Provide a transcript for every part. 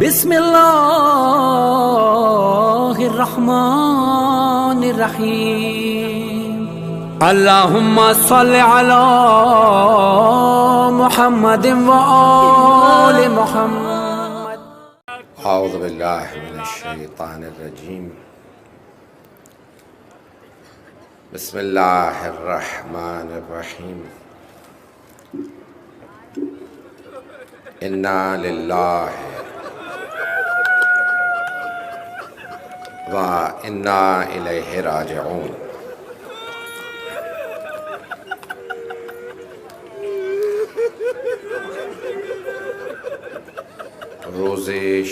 بسم اللہ الرحمن الرحیم اللہم صل علی محمد وآل محمد۔ اعوذ باللہ من الشیطان الرجیم، بسم اللہ الرحمن الرحیم، انا للہ و انا الیہ راجعون۔ روز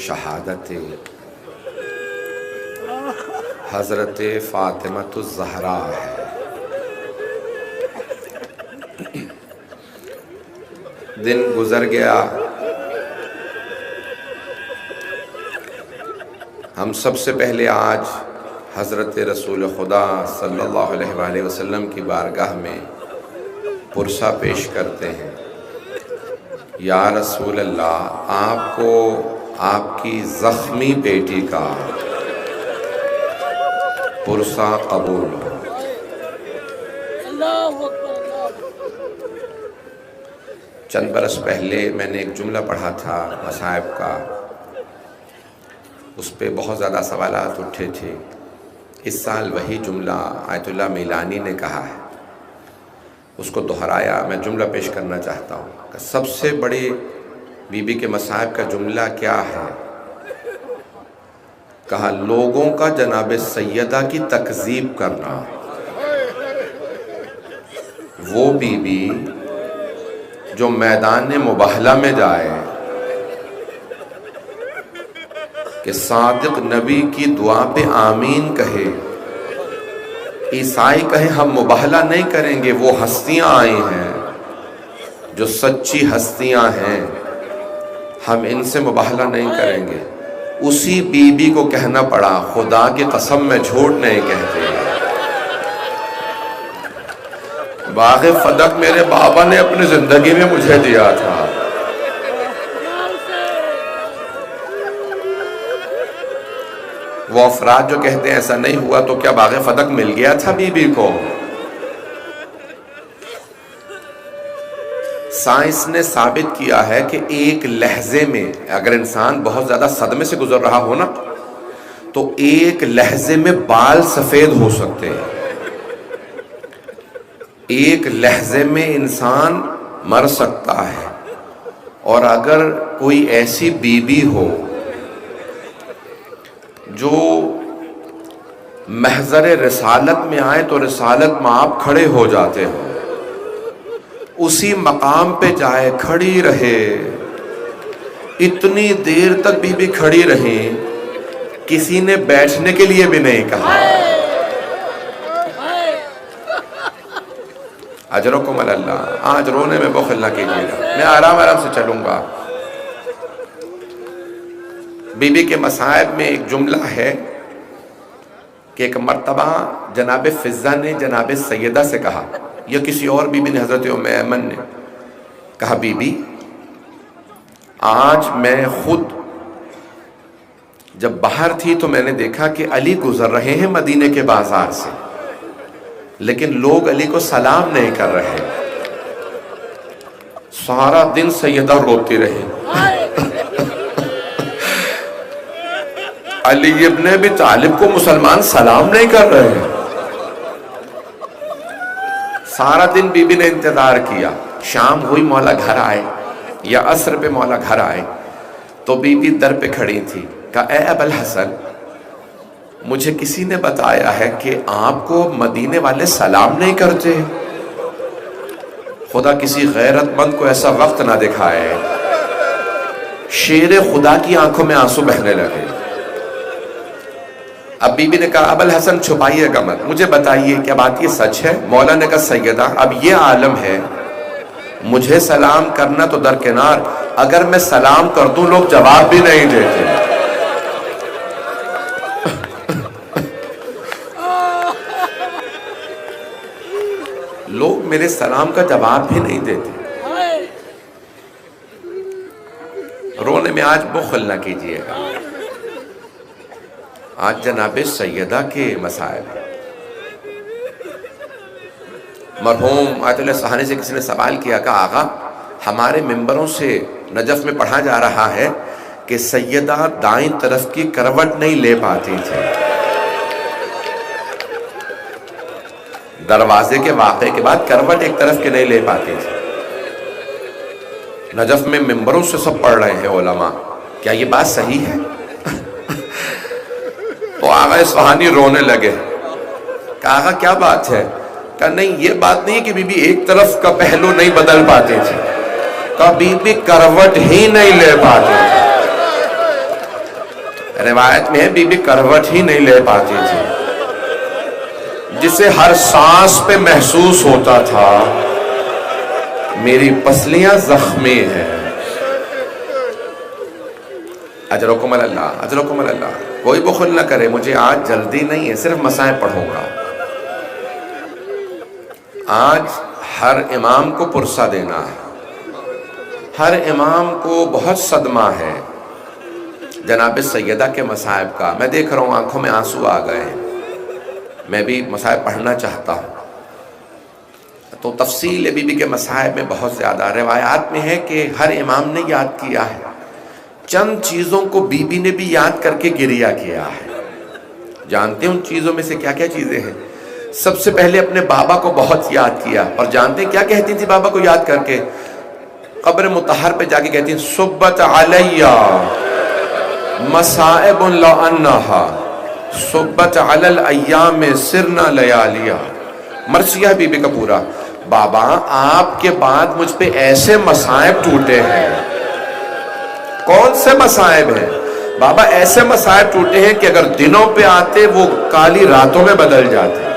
شہادت حضرت فاطمۃ الزہراء ہے۔ دن گزر گیا، ہم سب سے پہلے آج حضرت رسول خدا صلی اللہ علیہ وآلہ وسلم کی بارگاہ میں پرسہ پیش کرتے ہیں۔ یا رسول اللہ، آپ کو آپ کی زخمی بیٹی کا پرسہ قبول ہو۔ چند برس پہلے میں نے ایک جملہ پڑھا تھا مصائب کا، اس پہ بہت زیادہ سوالات اٹھے تھے۔ اس سال وہی جملہ آیت اللہ میلانی نے کہا ہے، اس کو دہرایا۔ میں جملہ پیش کرنا چاہتا ہوں کہ سب سے بڑے بی بی کے مصائب کا جملہ کیا ہے؟ کہا لوگوں کا جناب سیدہ کی تکذیب کرنا۔ وہ بی بی جو میدان مباہلہ میں جائے کہ صادق نبی کی دعا پہ آمین کہے، عیسائی کہے ہم مباہلہ نہیں کریں گے، وہ ہستیاں آئی ہیں جو سچی ہستیاں ہیں، ہم ان سے مباہلہ نہیں کریں گے، اسی بی بی کو کہنا پڑا خدا کی قسم میں جھوٹ نہیں کہتے۔ باغ فدق میرے بابا نے اپنی زندگی میں مجھے دیا تھا۔ وہ افراد جو کہتے ہیں ایسا نہیں ہوا تو کیا باغ فدق مل گیا تھا بی بی کو؟ سائنس نے ثابت کیا ہے کہ ایک لہجے میں اگر انسان بہت زیادہ صدمے سے گزر رہا ہو نا تو ایک لہجے میں بال سفید ہو سکتے ہیں۔ ایک لہجے میں انسان مر سکتا ہے، اور اگر کوئی ایسی بی بی ہو جو محضر رسالت میں آئے تو رسالت میں آپ کھڑے ہو جاتے ہو، اسی مقام پہ جائے کھڑی رہے، اتنی دیر تک بی بی کھڑی رہیں، کسی نے بیٹھنے کے لیے بھی نہیں کہا۔ اجرکم اللہ، آج رونے میں بخل نہ کیجیے گا، میں آرام سے چلوں گا۔ بی بی کے مصائب میں ایک جملہ ہے کہ ایک مرتبہ جناب فضہ نے جناب سیدہ سے کہا، یا کسی اور بی بی نے، حضرت ام ایمن نے کہا بی بی آج میں خود جب باہر تھی تو میں نے دیکھا کہ علی گزر رہے ہیں مدینے کے بازار سے، لیکن لوگ علی کو سلام نہیں کر رہے۔ سارا دن سیدہ روتی رہی، علی ابن ابی طالب کو مسلمان سلام نہیں کر رہے۔ سارا دن بی بی نے انتظار کیا، شام ہوئی مولا گھر آئے یا عصر پہ مولا گھر آئے تو بی بی در پہ کھڑی تھی۔ کہا اے ابو الحسن، مجھے کسی نے بتایا ہے کہ آپ کو مدینے والے سلام نہیں کرتے۔ خدا کسی غیرت مند کو ایسا وقت نہ دکھائے۔ شیر خدا کی آنکھوں میں آنسو بہنے لگے۔ اب بی بی نے کہا ابو الحسن چھپائیے گا مت، مجھے بتائیے کیا بات یہ سچ ہے؟ مولا نے کہا سیدہ اب یہ عالم ہے، مجھے سلام کرنا تو درکنار، اگر میں سلام کر دوں لوگ جواب بھی نہیں دیتے۔ لوگ میرے سلام کا جواب بھی نہیں دیتے۔ رونے میں آج بخل نہ کیجئے گا. آج جناب سیدہ کے مسائل ہیں. مرحوم آیت اللہ سہانی سے کسی نے سوال کیا کہ آقا ہمارے ممبروں سے نجف میں پڑھا جا رہا ہے کہ سیدہ دائیں طرف کی کروٹ نہیں لے پاتی تھی. دروازے کے واقعے کے بعد کروٹ ایک طرف کے نہیں لے پاتی تھی. نجف میں ممبروں سے سب پڑھ رہے ہیں علماء, کیا یہ بات صحیح ہے؟ تو آقا اصفہانی رونے لگے. کہا آقا کیا بات ہے؟ کہا نہیں یہ بات نہیں کہ بی بی ایک طرف کا پہلو نہیں بدل پاتی تھی, کہا بی بی کروٹ ہی نہیں لے پاتی تھی. روایت میں ہے بی بی کروٹ ہی نہیں لے پاتی تھی, جسے ہر سانس پہ محسوس ہوتا تھا میری پسلیاں زخمی ہیں. اجرکم اللہ, اجرکم اللہ. کوئی بخل نہ کرے, مجھے آج جلدی نہیں ہے, صرف مسائل پڑھوں گا. آج ہر امام کو پرسہ دینا ہے, ہر امام کو بہت صدمہ ہے جناب سیدہ کے مصائب کا. میں دیکھ رہا ہوں آنکھوں میں آنسو آ گئے ہیں, میں بھی مصائب پڑھنا چاہتا ہوں. تو تفصیل بی بی کے مصائب میں بہت زیادہ. روایات میں ہے کہ ہر امام نے یاد کیا ہے, چند چیزوں کو بی بی نے بھی یاد کر کے گریہ کیا ہے. جانتے ہیں ان چیزوں میں سے کیا کیا چیزیں ہیں؟ سب سے پہلے اپنے بابا کو بہت یاد کیا. اور جانتے ہیں کیا کہتی تھی بابا کو یاد کر کے؟ قبر مطہر پہ جا کے کہتی ہیں صبت علیہ مصائب لعنہا صبت علی الایام سرنا لیالیا. مرثیہ بی بی کا پورا, بابا آپ کے بعد مجھ پہ ایسے مصائب ٹوٹے ہیں. کون سے مصائب ہیں بابا؟ ایسے مصائب ٹوٹے ہیں کہ اگر دنوں پہ آتے وہ کالی راتوں میں بدل جاتے.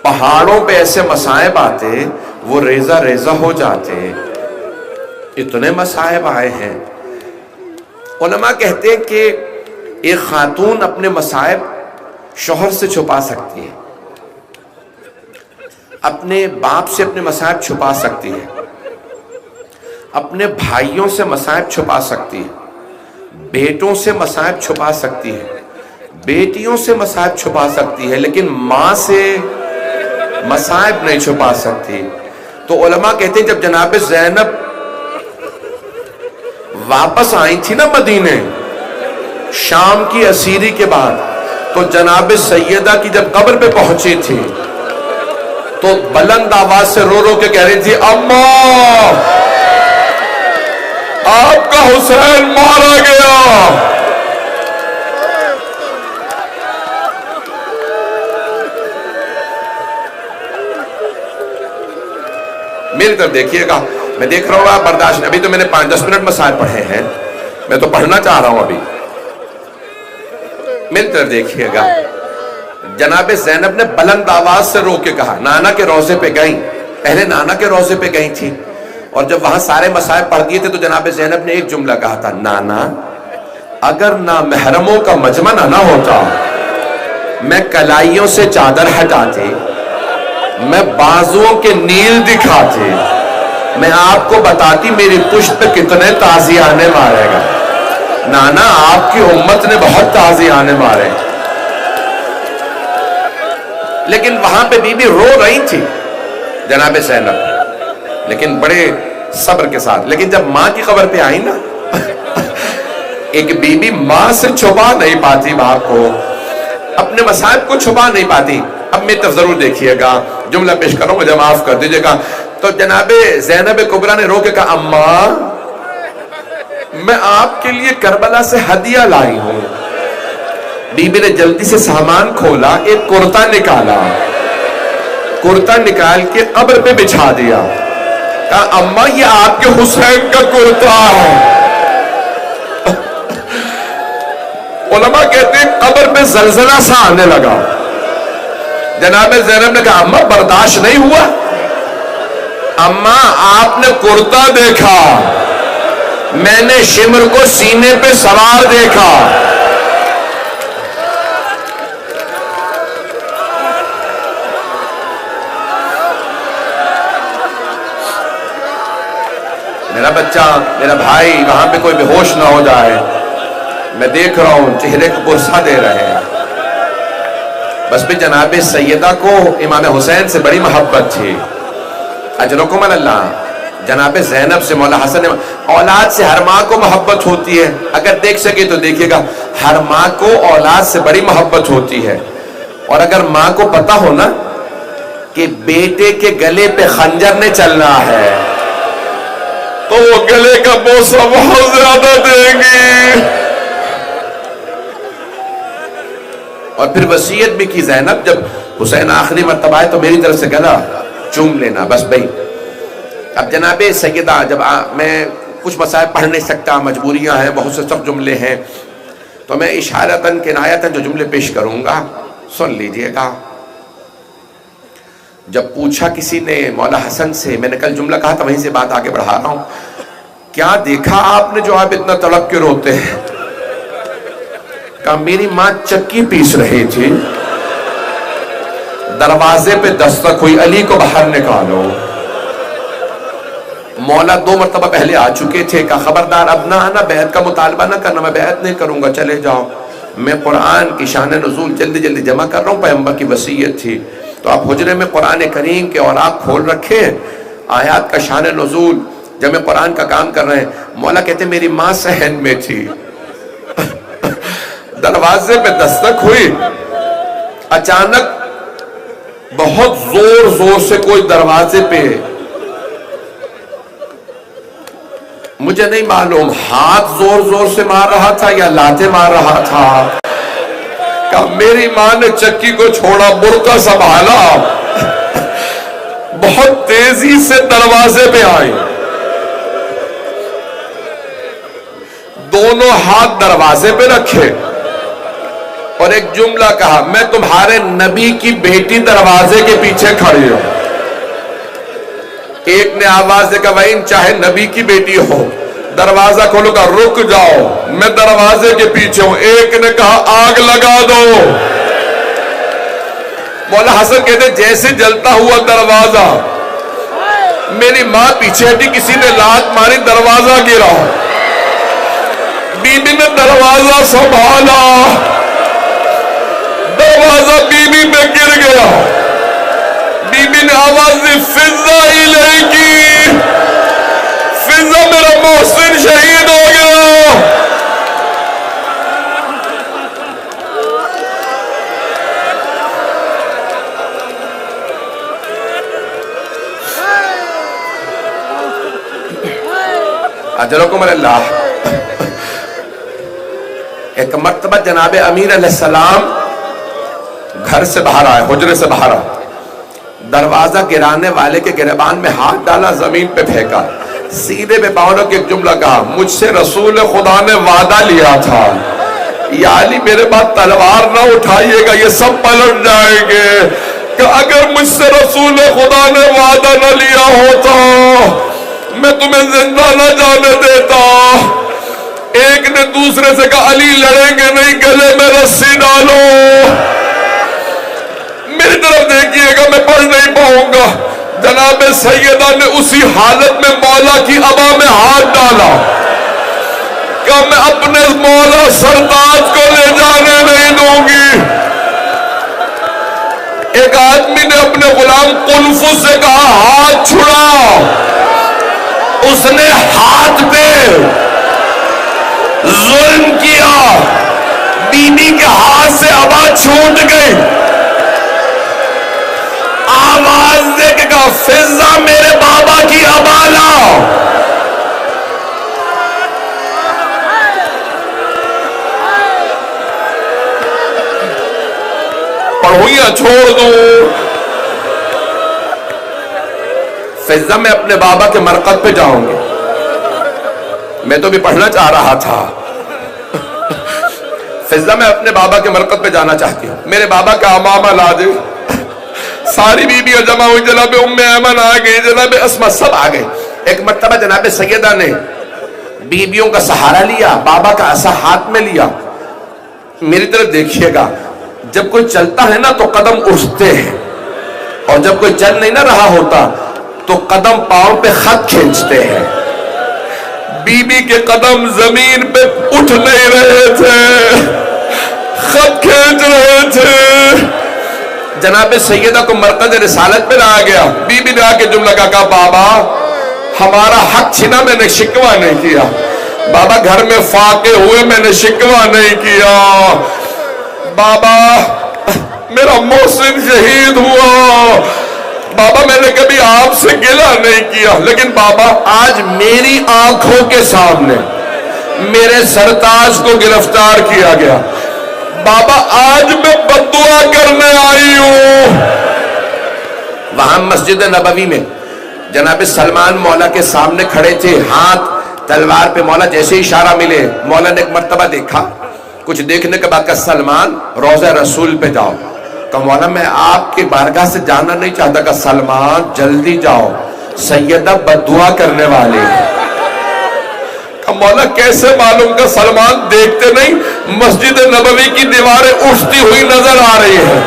پہاڑوں پہ ایسے مصائب آتے وہ ریزہ ریزہ ہو جاتے. اتنے مصائب آئے ہیں. علماء کہتے ہیں کہ ایک خاتون اپنے مصائب شوہر سے چھپا سکتی ہے, اپنے باپ سے اپنے مصائب چھپا سکتی ہے, اپنے بھائیوں سے مصائب چھپا سکتی ہے, بیٹوں سے مصائب چھپا سکتی ہے, بیٹیوں سے مصائب چھپا سکتی ہے, لیکن ماں سے مصائب نہیں چھپا سکتی. تو علماء کہتے ہیں جب جناب زینب واپس آئی تھی نا مدینے شام کی اسیری کے بعد, تو جناب سیدہ کی جب قبر پہ پہنچی تھی تو بلند آواز سے رو رو کے کہہ رہی تھی اماں آپ کا حسین مارا گیا. میری طرف دیکھیے گا, میں دیکھ رہا ہوں آپ برداشت نہیں. ابھی تو میں نے 5-10 منٹ مسائل پڑھے ہیں, میں تو پڑھنا چاہ رہا ہوں ابھی. میری طرف دیکھیے گا, جناب زینب نے بلند آواز سے رو کے کہا, نانا کے روضے پہ گئیں, پہلے نانا کے روضے پہ گئی تھی, اور جب وہاں سارے مسائل پڑھ دیے تھے تو جناب زینب نے ایک جملہ کہا تھا, نانا اگر نامحرموں کا مجمع نہ ہوتا میں کلائیوں سے چادر ہٹاتی, میں بازوؤں کے نیل دکھاتی, میں آپ کو بتاتی میری پشت پہ کتنے تازیانے مارے گا. نانا آپ کی امت نے بہت تازیانے مارے. لیکن وہاں پہ بی بی رو رہی تھی جناب زینب, لیکن بڑے صبر کے ساتھ. لیکن جب ماں کی قبر پہ آئی نا ایک بی بی ماں سے چھپا نہیں پاتی, باپ کو اپنے مصائب کو چھپا نہیں پاتی. اب میری طرف ضرور دیکھیے گا, جملہ پیش کروں, مجھے معاف کر دیجیے گا. تو جناب زینب کبریٰ نے رو کے کہا, اماں میں آپ کے لیے کربلا سے ہدیہ لائی ہوں. بی بی نے جلدی سے سامان کھولا, ایک کرتا نکالا, کرتا نکال کے قبر پہ بچھا دیا. کہا اماں یہ آپ کے حسین کا کرتا ہے. علماء کہتے ہیں قبر پہ زلزلہ سا آنے لگا. جناب زینب نے کہا اماں برداشت نہیں ہوا, اماں آپ نے کرتا دیکھا, میں نے شمر کو سینے پہ سوار دیکھا. میرا بچہ، میرا بھائی وہاں پہ کوئی بے ہوش نہ ہو جائے، میں دیکھ رہا ہوں چہرے کو غصہ دے رہے ہیں۔ بس بھی جناب سیدہ کو امام حسین سے بڑی محبت تھی، اجرکم اللہ۔ جناب زینب سے، مولا حسن، اولاد سے ہر ماں کو محبت ہوتی ہے، اگر دیکھ سکے تو دیکھیے گا، ہر ماں کو اولاد سے بڑی محبت ہوتی ہے۔ اور اگر ماں کو پتا ہو نا کہ بیٹے کے گلے پہ خنجر نے چلنا ہے تو وہ گلے کا بوسہ بہت زیادہ دیں گی۔ اور پھر وصیت بھی کی زینب، جب حسین آخری مرتبہ آئے تو میری طرف سے گلا چوم لینا، بس بھائی۔ اب جناب سیدہ، جب میں کچھ مسائل پڑھ نہیں سکتا، مجبوریاں ہیں، بہت سے سب جملے ہیں، تو میں اشارتاً کنایتاً جو جملے پیش کروں گا سن لیجئے گا۔ جب پوچھا کسی نے مولا حسن سے، میں نے کل جملہ کہا تھا وہیں سے بات آگے بڑھا رہا ہوں، کیا دیکھا آپ نے جو آپ اتنا تڑپ کے روتے ہیں؟ کہا میری ماں چکی پیس رہی تھی، دروازے پہ دستک ہوئی، علی کو باہر نکالو۔ مولا 2 مرتبہ پہلے آ چکے تھے، کہا خبردار اب نہ آنا، بیعت کا مطالبہ نہ کرنا، میں بیعت نہیں کروں گا، چلے جاؤ۔ میں قرآن کی شان نزول جلدی جلدی جمع کر رہا ہوں، پیغمبر کی وصیت تھی، تو آپ حجرے میں قرآن کریم کے اوراق کھول رکھے، آیات کا شان نزول جمع قرآن کا کام کر رہے ہیں۔ مولا کہتے میری ماں صحن میں تھی، دروازے پہ دستک ہوئی، اچانک بہت زور زور سے کوئی دروازے پہ، مجھے نہیں معلوم ہاتھ زور زور سے مار رہا تھا یا لاتیں مار رہا تھا۔ کہا میری ماں نے چکی کو چھوڑا، برقع سنبھالا، بہت تیزی سے دروازے پہ آئی، دونوں ہاتھ دروازے پہ رکھے اور ایک جملہ کہا، میں تمہارے نبی کی بیٹی دروازے کے پیچھے کھڑی ہوں۔ ایک نے آواز دے کہا وَإِن چاہے نبی کی بیٹی ہو، دروازہ کھولو، کہا رک جاؤ میں دروازے کے پیچھے ہوں۔ ایک نے کہا آگ لگا دو۔ مولا حسن کہتے جیسے جلتا ہوا دروازہ، میری ماں پیچھے ہٹی، کسی نے لات ماری، دروازہ گرا، بی بی نے دروازہ سنبھالا، دروازہ بی بی پہ گر گیا، بی بی نے آواز دی فضا الیکی، فضا میرا محسن شہید ہو گیا۔ اجرکم اللہ۔ ایک مرتبہ جناب امیر علیہ السلام گھر سے باہر آئے، حجرے سے باہر آئے، دروازہ گرانے والے کے گریبان میں ہاتھ ڈالا، زمین پہ پھینکا، سیدھے پہ پاؤں کے ایک جملہ کہا، مجھ سے رسول خدا نے وعدہ لیا تھا، یا علی میرے بعد تلوار نہ اٹھائیے گا، یہ سب پلٹ جائیں گے، کہ اگر مجھ سے رسول خدا نے وعدہ نہ لیا ہوتا میں تمہیں زندہ نہ جانے دیتا۔ ایک نے دوسرے سے کہا علی لڑیں گے نہیں، گلے میں رسی ڈالو۔ میری طرف دیکھیے گا، میں پڑھ نہیں پاؤں گا۔ جناب سیدہ نے اسی حالت میں مولا کی ابا میں ہاتھ ڈالا کہ میں اپنے مولا سرتاج کو لے جانے نہیں دوں گی۔ ایک آدمی نے اپنے غلام قنفذ سے کہا ہاتھ چھڑا، اس نے ہاتھ پہ ظلم کیا، بی بی کے ہاتھ سے ابا چھوٹ گئی، آواز دے کے کہا فضا میرے بابا کی ابا لاؤ۔ پڑھوئیاں چھوڑ دوں، فضا میں اپنے بابا کے مرقد پہ جاؤں گی۔ میں تو بھی پڑھنا چاہ رہا تھا، فضا میں اپنے بابا کے مرقد پہ جانا چاہتی ہوں، میرے بابا کا امامہ لا دے۔ ساری بیویاں جمع ہوئی، جناب ام ایمن آ گئی، جناب اسما، سب آ گئے۔ ایک مرتبہ جناب سیدہ نے بیویوں کا سہارا لیا، بابا کا عصا ہاتھ میں لیا۔ میری طرف دیکھیے گا، جب کوئی چلتا ہے نا تو قدم اٹھتے ہیں، اور جب کوئی چل نہیں نہ رہا ہوتا تو قدم پاؤں پہ خط کھینچتے ہیں۔ بی بی کے قدم زمین پہ اٹھ نہیں رہے تھے، خط کھینچ رہے تھے۔ جناب سیدہ کو مرتضی رسالت پہ لایا گیا، بی بی نے آ کے جملہ کہا بابا ہمارا حق چھنا، میں نے شکوہ نہیں کیا، بابا گھر میں فاقے ہوئے، میں نے شکوہ نہیں کیا، بابا میرا محسن شہید ہوا، بابا میں نے کبھی آپ سے گلہ نہیں کیا، لیکن بابا آج میری آنکھوں کے سامنے میرے سرتاج کو گرفتار کیا گیا، بابا آج میں بددعا کرنے آئی ہوں۔ وہاں مسجد نبوی میں جناب سلمان مولا کے سامنے کھڑے تھے، ہاتھ تلوار پہ، مولا جیسے اشارہ ملے، مولا نے ایک مرتبہ دیکھا، کچھ دیکھنے کے بعد کہا سلمان روضہ رسول پہ جاؤ، کہ مولا میں آپ کی بارگاہ سے جانا نہیں چاہتا، کہ سلمان جلدی جاؤ سیدہ بددعا کرنے والی، کہ مولا کیسے معلوم، کہ سلمان دیکھتے نہیں مسجد نبوی کی دیواریں اٹھتی ہوئی نظر آ رہی ہیں،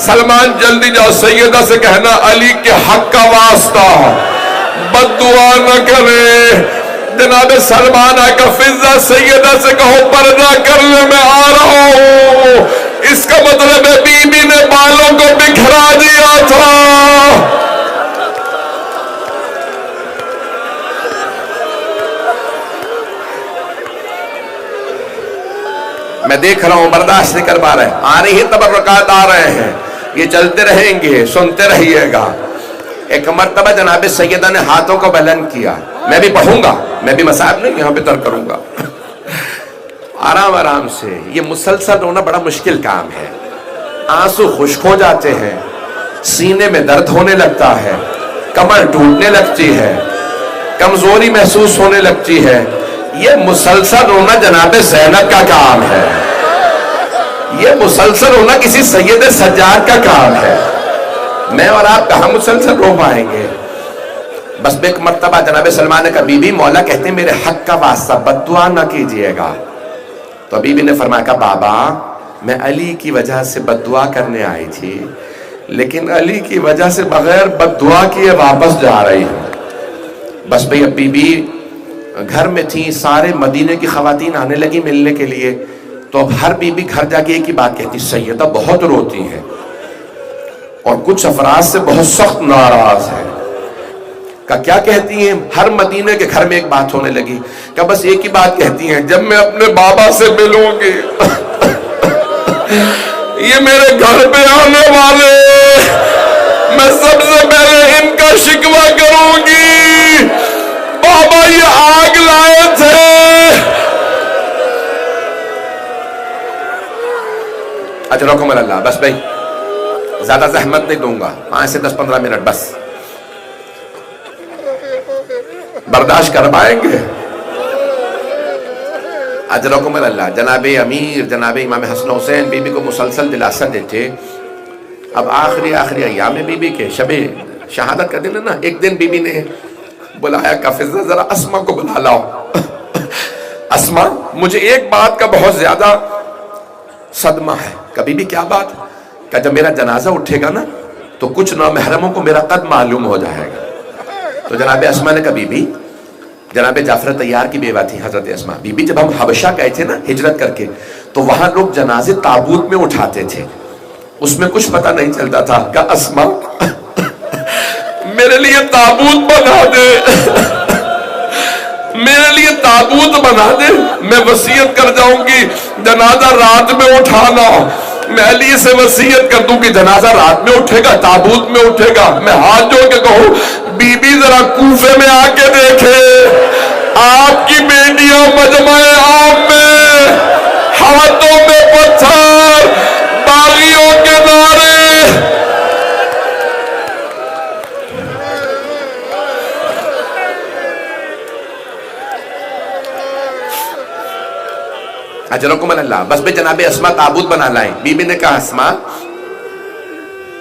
سلمان جلدی جاؤ، سیدہ سے کہنا علی کے حق کا واسطہ بددعا نہ کرے۔ جناب سلمان آئے کہ فضہ سیدہ سے کہو پردہ کر لے، میں آ رہا ہوں، اس کا مطلب ہے بی بی نے بالوں کو بکھرا دیا تھا۔ میں دیکھ رہا ہوں برداشت نہیں کر پا رہے، آ رہی ہیں تبرکات، آ رہے ہیں، یہ چلتے رہیں گے، سنتے رہیے گا۔ ایک مرتبہ جناب سیدہ نے ہاتھوں کو بلند کیا، میں بھی پڑھوں گا، میں بھی مصاحب نہیں یہاں پہ ترک کروں گا، آرام آرام سے، یہ مسلسل رونا بڑا مشکل کام ہے، آنسو خشک ہو جاتے ہیں، سینے میں درد ہونے لگتا ہے، کمر ٹوٹنے لگتی ہے، کمزوری محسوس ہونے لگتی ہے، یہ مسلسل رونا جناب زینب کا کام ہے، یہ مسلسل رونا کسی سید سجاد کا کام ہے، میں اور آپ کہاں مسلسل رو پائیں گے۔ بس ایک مرتبہ جناب سلمان نے کہا بی بی مولا کہتے ہیں میرے حق کا واسطہ بددعا نہ کیجئے گا، تو بی بی نے فرمایا کہ بابا میں علی کی وجہ سے بددعا کرنے آئی تھی، لیکن علی کی وجہ سے بغیر بددعا کیے واپس جا رہی ہوں۔ بس بھئی اب بی بی گھر میں تھی، سارے مدینے کی خواتین آنے لگی ملنے کے لیے، تو اب ہر بی بی گھر جا کے ایک ہی بات کہتی سیدہ بہت روتی ہیں اور کچھ افراد سے بہت سخت ناراض ہے، کہ کیا کہتی ہیں؟ ہر مدینے کے گھر میں ایک بات ہونے لگی، کہ بس ایک ہی بات کہتی ہیں جب میں اپنے بابا سے ملوں گی یہ میرے گھر پہ آنے والے، میں سب سے پہلے ان کا شکوہ کروں گی، بابا یہ آگ لائے تھے۔ اجرکم اللہ، بس بھائی زیادہ زحمت نہیں دوں گا، 5 سے 10-15 منٹ بس، برداشت کر پائیں گے؟ اجرکم اللہ۔ جناب امیر جناب امام حسن حسین بی بی کو مسلسل دلاسا دیتے۔ اب آخری ایام بی بی کے شب شہادت کا دن ہے نا، ایک دن بی بی نے بلایا کہ فضہ ذرا اسما کو بلا لاؤ، اسما مجھے ایک بات کا بہت زیادہ صدمہ ہے۔ کبھی بھی کیا بات؟ کہ جب میرا جنازہ اٹھے گا نا تو کچھ نامحرموں کو میرا قد معلوم ہو جائے گا۔ تو جناب اسما نے کہا بی بی، جناب جعفر طیار کی بیوہ تھی حضرت اسما، بی بی جب ہم حبشہ گئے تھے نا ہجرت کر کے، تو وہاں لوگ جنازے تابوت میں اٹھاتے تھے، اس میں کچھ پتہ نہیں چلتا تھا۔ کہ اسما میرے لیے تابوت بنا دے، میرے لیے تابوت بنا دے، میں وصیت کر جاؤں گی جنازہ رات میں اٹھانا، میں علی سے وصیت کر دوں کہ جنازہ رات میں اٹھے گا، تابوت میں اٹھے گا۔ میں ہاتھ جوڑ کے کہوں بی بی ذرا کوفے میں آ کے دیکھے، آپ کی بیٹیاں مجمع عام میں، ہاتھوں میں پتھر، باغیوں کے نعرے۔ اجرکم اللہ۔ بس بے جناب اسما تابوت بنا لائیں۔ بی بی نے کہا اسما،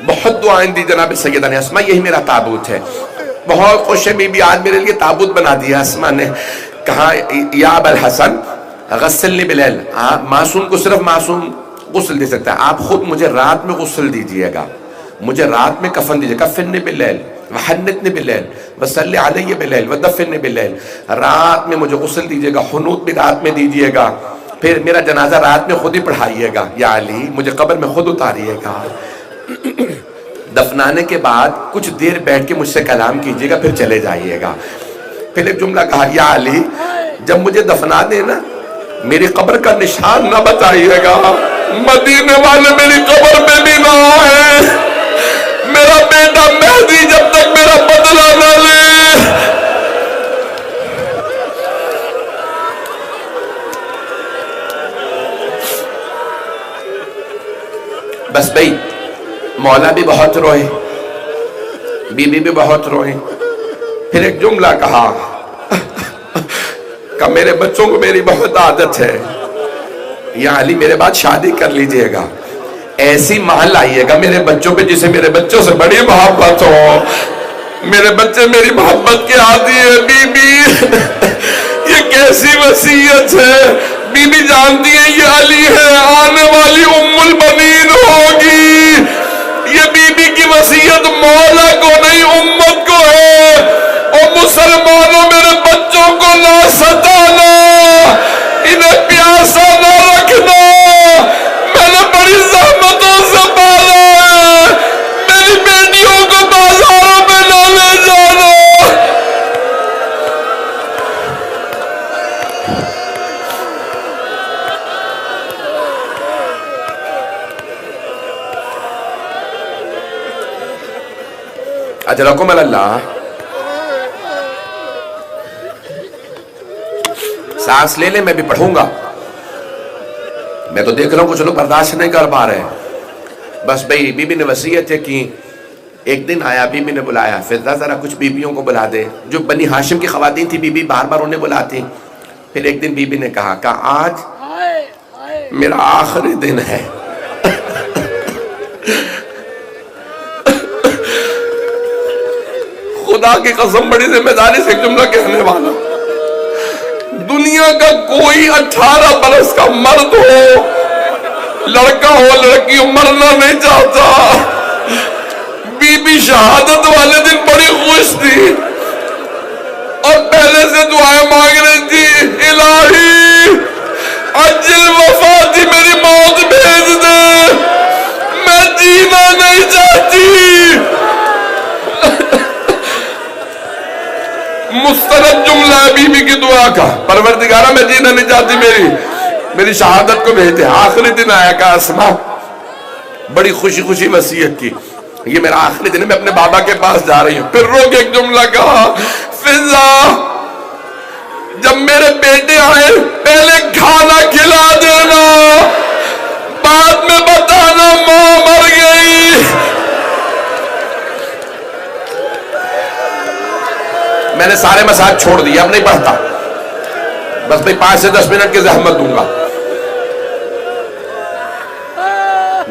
بہت دعائیں دی جناب سیدہ نے، اسما یہی میرا تابوت ہے، بہت خوش ہے بی بی آج میرے لیے تابوت بنا دیا۔ اسما نے کہا یا ابا الحسن غسلنی بلیل، معصوم کو صرف معصوم غسل دے سکتا ہے، آپ خود مجھے رات میں غسل دیجئے گا، مجھے رات میں کفن دیجئے، کفنی بلیل، وحنتنی باللیل وصلی علیہ باللیل ودفنی باللیل، رات میں مجھے غسل دیجیے گا، حنوط بھی رات میں دیجیے گا، پھر میرا جنازہ رات میں خود ہی پڑھائیے گا، یا علی مجھے قبر میں خود اتاریے گا، دفنانے کے بعد کچھ دیر بیٹھ کے مجھ سے کلام کیجیے گا، پھر چلے جائیے گا۔ پھر ایک جملہ کہا، یا علی جب مجھے دفنا دے نا میری قبر کا نشان نہ بتائیے گا، مدینے والے میری قبر میں بھی نہ آئے، میرا بیٹا مہدی جب تک میرا بدلہ نہ لے۔ بس بھئی مولا بھی بہت روئے، بی بی بھی بہت روئے، پھر ایک جملہ کہا کہ میرے بچوں کو میری بہت عادت ہے، یا علی میرے بعد شادی کر لیجئے گا، ایسی ماں لائیے گا میرے بچوں پہ جسے میرے بچوں سے بڑی محبت ہو، میرے بچے میری محبت کے عادی ہے۔ بی بی یہ کیسی وصیت ہے، بی بی جانتی ہے یہ علی ہے، آنے والی ام البنین ہوگی، یہ بی بی کی وصیت مولا کو نہیں امت کو ہے، اور مسلمانوں میرے بچوں کو نہ ستانا، انہیں پیاسا نہ رکھنا، میں نے بڑی زحمتوں سے پالا ہے، میری بیٹیوں کو بازاروں میں نہ لے جانا۔ اجرکم اللہ۔ سانس لے لیں، میں بھی پڑھوں گا، میں تو دیکھ رہا ہوں کچھ لوگ برداشت نہیں کر پا رہے ہیں۔ بس بھئی بی بی نے وصیت ہے کہ ایک دن آیا، بی بی نے بلایا، فضہ ذرا کچھ بیبیوں کو بلا دے، جو بنی ہاشم کی خواتین تھی، بی بی بار بار انہیں بلاتی۔ پھر ایک دن بی بی نے کہا کہ آج میرا آخری دن ہے، خدا کی قسم بڑی ذمہ داری سے ایک جملہ کہنے والا، دنیا کا کوئی 18 برس کا مرد ہو، لڑکا ہو لڑکی ہو، مرنا نہیں چاہتا۔ بی بی شہادت والے دن بڑی خوش تھی اور پہلے سے دعائیں مانگ رہی تھی، الہی عجل وفاتی، میری موت بھیج دے، میں جینا نہیں چاہتی۔ مستند جملہ ہے بی بی کی دعا کا، پروردگارہ میں جینا نہیں چاہتی، میری شہادت کو بھیج دے۔ آخری دن آیا کہ اسما بڑی خوشی خوشی وصیت کی، یہ میرا آخری دن ہے، میں اپنے بابا کے پاس جا رہی ہوں۔ پھر رو کے ایک جملہ کہا، فضا جب میرے بیٹے آئے پہلے کھانا کھلا دینا، بعد میں بتانا ماں مر گئی۔ میں نے سارے مسائل چھوڑ دیا، اب نہیں پڑھتا، بس بھئی 5 سے 10 منٹ کی زحمت دوں گا۔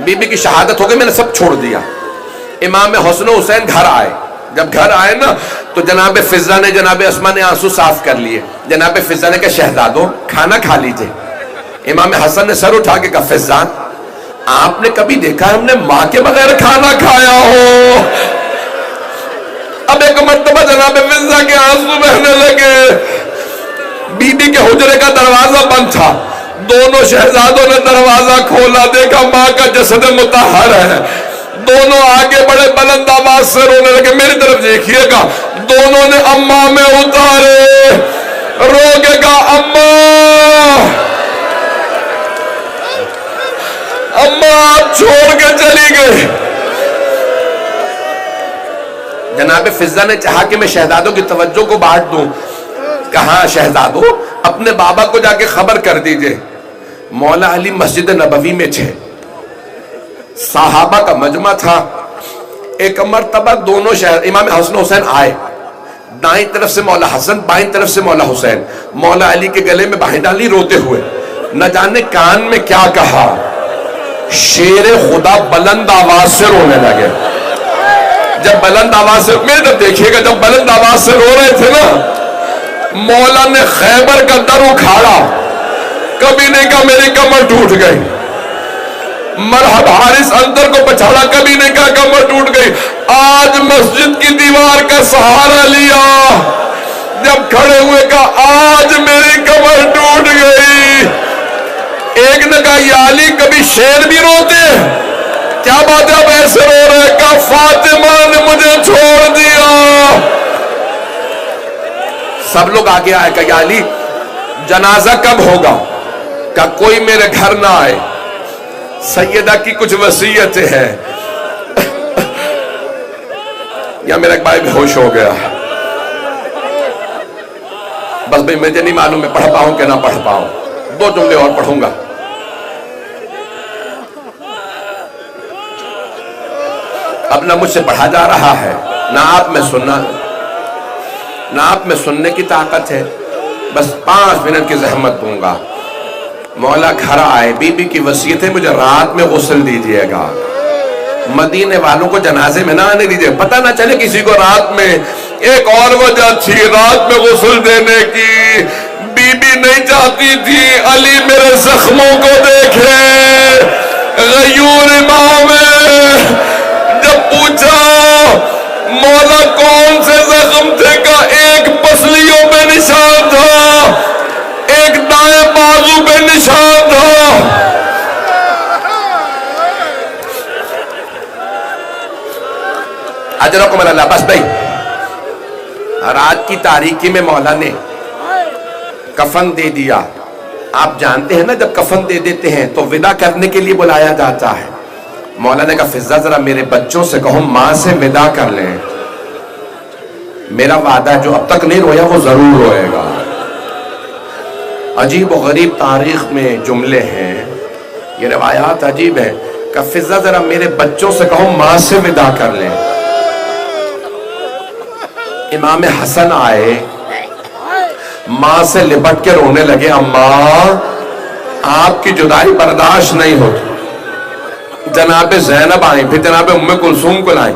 بی بی کی شہادت ہو گئی، میں نے سب چھوڑ دیا۔ امام حسن و حسین گھر آئے، جب گھر آئے نا تو جناب فضہ نے جناب اسما نے آنسو صاف کر لیے۔ جناب فضہ نے کہا شہزادو کھانا کھا لیجئے۔ امام حسن نے سر اٹھا کے کہا فضہ آپ نے کبھی دیکھا ہم نے ماں کے بغیر کھانا کھایا ہو؟ اب ایک مرتبہ جناب فضہ کے آنسو بہنے لگے۔ بی بی کے حجرے کا دروازہ بند تھا، دونوں شہزادوں نے دروازہ کھولا، دیکھا ماں کا جسد مطہر ہے، دونوں آگے بڑے بلند آواز سے رونے لگے۔ میری طرف دیکھیے گا، دونوں نے اماں میں اتارے، رو کے کہا اماں اماں آپ چھوڑ کے چلی گئی۔ جناب فضہ نے چاہا کہ میں شہزادوں کی توجہ کو بانٹ دوں، کہا شہزادو اپنے بابا کو جا کے خبر کر دیجئے مولا علی مسجد نبوی میں تھے، صحابہ کا مجمع تھا۔ ایک مرتبہ دونوں امام حسن حسین آئے، دائیں طرف سے مولا حسن، بائیں طرف سے مولا حسین، مولا علی کے گلے میں باہیں ڈالی روتے ہوئے، نہ جانے کان میں کیا کہا، شیر خدا بلند آواز سے رونے لگے۔ جب بلند آواز سے، میرے طرف دیکھیے گا، جب بلند آواز سے رو رہے تھے نا، مولا نے خیبر کا در اکھاڑا، کبھی نہیں کہا میری کمر ٹوٹ گئی، مرحب حارث اندر کو پچھاڑا، کبھی نہیں کہا کمر ٹوٹ گئی، آج مسجد کی دیوار کا سہارا لیا، جب کھڑے ہوئے کہا آج میری کمر ٹوٹ گئی۔ ایک نے کہا یا علی کبھی شیر بھی روتے ہیں؟ کیا بات ہے اب ایسے رو رہے؟ کہا فاطمہ نے مجھے چھوڑ دیا۔ سب لوگ آگے آئے، کہا یا علی جنازہ کب ہوگا؟ کہا کوئی میرے گھر نہ آئے، سیدہ کی کچھ وصیتیں ہیں۔ یا میرا ایک بھائی بے ہوش ہو گیا۔ بس بھائی مجھے نہیں معلوم میں پڑھ پاؤں کہ نہ پڑھ پاؤں، 2 جملے اور پڑھوں گا۔ اب نہ مجھ سے پڑھا جا رہا ہے، نہ آپ میں سننے کی طاقت ہے، بس 5 منٹ کی زحمت دوں گا۔ مولا گھر آئے، بی بی کی وصیت ہے مجھے رات میں غسل دیجئے گا، مدینے والوں کو جنازے میں نہ آنے دیجئے، پتہ نہ چلے کسی کو رات میں۔ ایک اور وجہ تھی رات میں غسل دینے کی، بی بی نہیں چاہتی تھی علی میرے زخموں کو دیکھے۔ غیور امام جب پوچھا مولا کون سے زخم تھے، کا ایک پسلیوں پہ نشان تھا، ایک دائیں بازو پہ نشان تھا۔ اجرکم اللہ۔ بس بھائی رات کی تاریکی میں مولا نے کفن دے دیا۔ آپ جانتے ہیں نا جب کفن دے دیتے ہیں تو ودا کرنے کے لیے بلایا جاتا ہے۔ مولا نے کہا فضہ ذرا میرے بچوں سے کہو ماں سے ودا کر لیں، میرا وعدہ جو اب تک نہیں رویا وہ ضرور روئے گا۔ عجیب و غریب تاریخ میں جملے ہیں، یہ روایات عجیب ہیں۔ کہ فضہ ذرا میرے بچوں سے کہو ماں سے ودا کر لیں۔ امام حسن آئے، ماں سے لپٹ کے رونے لگے، اماں آپ کی جدائی برداشت نہیں ہوتی۔ جناب زینب آئیں، پھر جناب ام کلثوم کو لائیں۔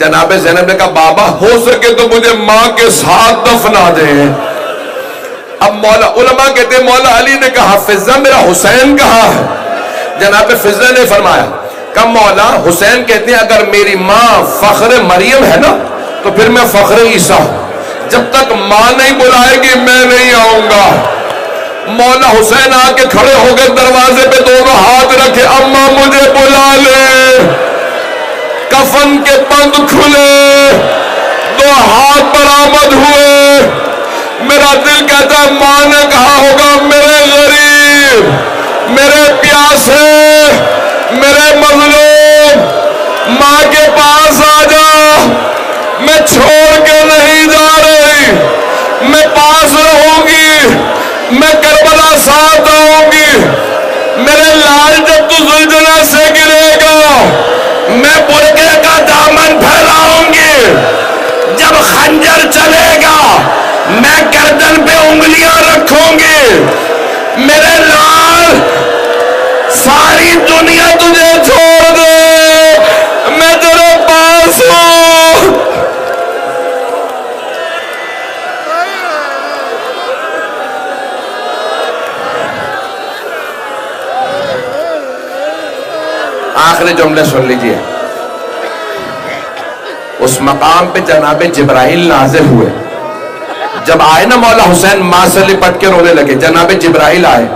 جناب زینب نے کہا بابا ہو سکے تو مجھے ماں کے ساتھ دفنا دیں۔ اب مولا علماء کہتے ہیں مولا علی نے کہا فضہ میرا حسین کہاں ہے؟ جناب فضہ نے فرمایا کہ مولا حسین کہتے ہیں اگر میری ماں فخر مریم ہے نا تو پھر میں فخر عیسیٰ ہوں، جب تک ماں نہیں بلائے گی میں نہیں آؤں گا۔ مولا حسین آ کے کھڑے ہو گئے دروازے پہ، دونوں ہاتھ رکھے، اماں مجھے بلا لے۔ کفن کے بند کھلے، 2 ہاتھ برآمد ہوئے۔ میرا دل کہتا ہے ماں نے کہا ہوگا میرے غریب، میرے پیاسے، میرے مظلوم، ماں کے پاس آ جا، میں چھوڑ کے نہیں جا رہی، میں پاس رہوں گی، میں کربلا ساتھ آؤں گی۔ میرے لال جب تو زلزلہ سے گرے گا میں برقعے کا دامن پھیلاؤں گی، جب خنجر چلے گا میں گردن پہ انگلیاں رکھوں گی۔ میرے لال ساری دنیا تجھے چھوڑ دے میں تیرے پاس ہوں۔ آخری جملے سن لیجئے۔ اس مقام پہ جناب جبرائیل نازل ہوئے، جب آئے نا مولا حسین ماں سے لپٹ کے رونے لگے، جناب جبرائیل آئے،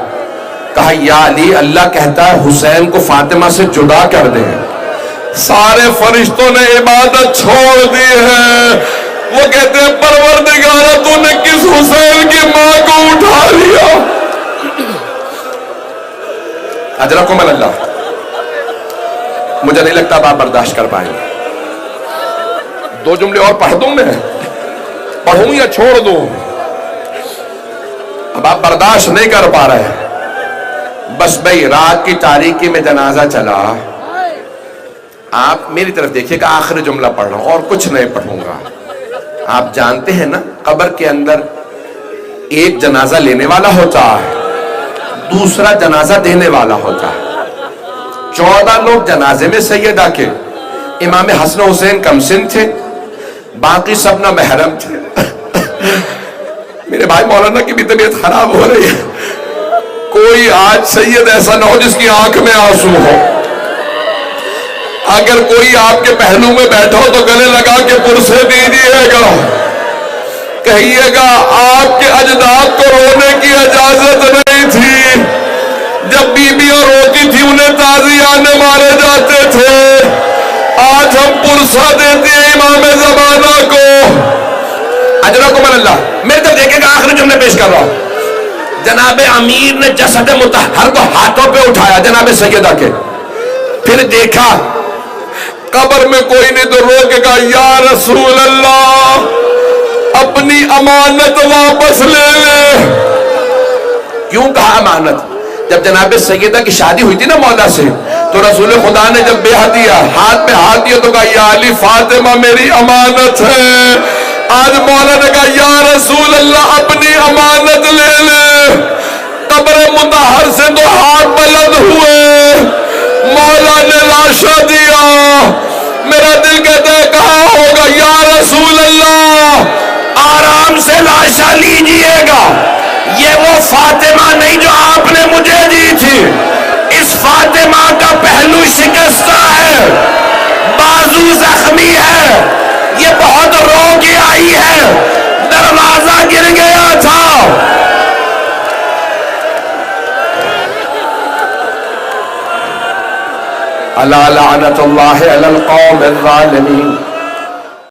کہا یا علی اللہ کہتا ہے حسین کو فاطمہ سے جدا کر دیں۔ سارے فرشتوں نے عبادت چھوڑ دی ہے، وہ کہتے ہیں پروردگارہ تو نے کس حسین کی ماں کو اٹھا لیا۔ اجرکم اللہ۔ مجھے نہیں لگتا اب آپ برداشت کر پائیں گے۔ 2 جملے اور پڑھ دوں میں، پڑھوں یا چھوڑ دوں؟ اب آپ برداشت نہیں کر پا رہے۔ بس بھئی رات کی تاریکی میں جنازہ چلا، آپ میری طرف دیکھیے کہ آخری جملہ پڑھ رہا ہوں اور کچھ نہیں پڑھوں گا۔ آپ جانتے ہیں نا قبر کے اندر ایک جنازہ لینے والا ہوتا ہے، دوسرا جنازہ دینے والا ہوتا ہے۔ 14 لوگ جنازے میں سیدہ کے، امام حسن حسین کم سن تھے، باقی سب نہ محرم تھے۔ میرے بھائی مولانا کی بھی طبیعت خراب ہو رہی ہے، کوئی آج سید ایسا نہ ہو جس کی آنکھ میں آنسو ہو۔ اگر کوئی آپ کے پہلو میں بیٹھا ہو تو گلے لگا کے پرسے دیجیے گا، کہیے گا آپ کے اجداد کو رونے کی اجازت نہیں تھی، جب بیویاں روتی تھی انہیں تازیانے مارے جاتے تھے، آج ہم پرسا دیتے ہیں امام زمانہ کو۔ اجرکم اللہ۔ میرے طرف دیکھے گا، آخری جملے پیش کر رہا ہوں۔ جناب امیر نے جسد مطہر کو ہاتھوں پہ اٹھایا جناب سیدہ کے، پھر دیکھا قبر میں کوئی نہیں تو رو کے کہا یا رسول اللہ اپنی امانت واپس لے لے۔ کیوں کہا امانت؟ جب جناب سیدہ کی شادی ہوئی تھی نا مولا سے، تو رسول خدا نے جب بیعت دیا، ہاتھ پہ ہاتھ دیا تو کہا یا علی فاطمہ میری امانت ہے۔ آج مولا نے کہا یا رسول اللہ اپنی امانت لے لے۔ قبر مطہر سے تو ہاتھ بلند ہوئے، مولا نے لاشا دیا۔ میرا دل کہتا ہے کہاں ہوگا یا رسول اللہ؟ آرام سے لاشا لیجئے گا، یہ وہ فاطمہ نہیں جو آپ نے مجھے دی تھی۔ اس فاطمہ کا پہلو شکستہ ہے، بازو زخمی ہے، یہ بہت رو کے آئی ہے، دروازہ گر گیا تھا۔ الا لعنت اللہ علی القوم الظالمین۔